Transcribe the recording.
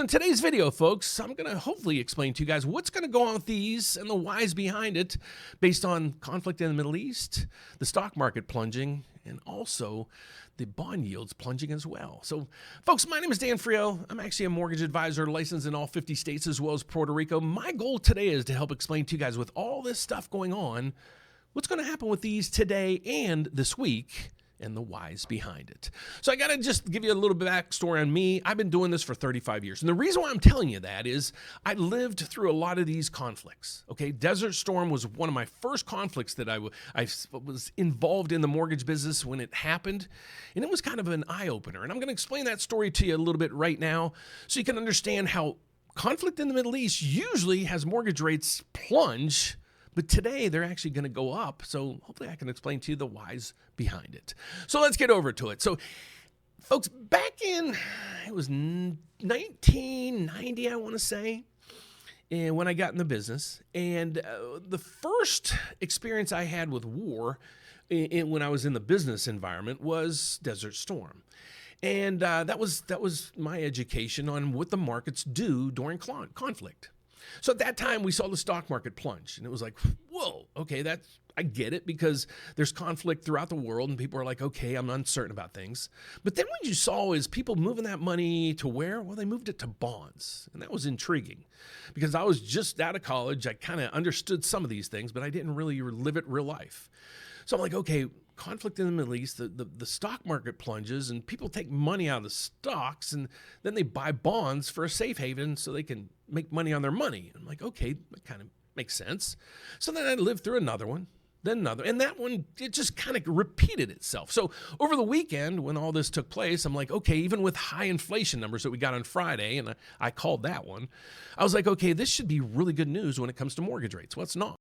In today's video, folks, I'm going to hopefully explain to you guys what's going to go on with these and the whys behind it based on conflict in the Middle East, the stock market plunging, and also the bond yields plunging as well. So, folks, my name is Dan Frio. I'm actually a mortgage advisor licensed in all 50 states as well as Puerto Rico. My goal today is to help explain to you guys with all this stuff going on, what's going to happen with these today and this week, and the whys behind it. So I got to just give you a little backstory on me. I've been doing this for 35 years. And the reason why I'm telling you that is I lived through a lot of these conflicts. Okay, Desert Storm was one of my first conflicts that I was involved in the mortgage business when it happened. And it was kind of an eye-opener. And I'm going to explain that story to you a little bit right now so you can understand how conflict in the Middle East usually has mortgage rates plunge, but today they're actually going to go up. So hopefully I can explain to you the whys behind it. So let's get over to it. So folks, back in, it was 1990, I want to say, and when I got in the business. And the first experience I had with war when I was in the business environment was Desert Storm. And that was my education on what the markets do during conflict. So at that time, we saw the stock market plunge, and it was like, whoa, okay, I get it, because there's conflict throughout the world, and people are like, okay, I'm uncertain about things. But then what you saw is people moving that money to where? Well, they moved it to bonds, and that was intriguing, because I was just out of college. I kind of understood some of these things, but I didn't really live it real life. So I'm like, okay, conflict in the Middle East, the stock market plunges, and people take money out of the stocks, and then they buy bonds for a safe haven so they can make money on their money. I'm like, okay, that kind of makes sense. So then I lived through another one, then another, and that one, it just kind of repeated itself. So over the weekend, when all this took place, I'm like, okay, even with high inflation numbers that we got on Friday, and I called that one, I was like, okay, this should be really good news when it comes to mortgage rates. Well, it's not.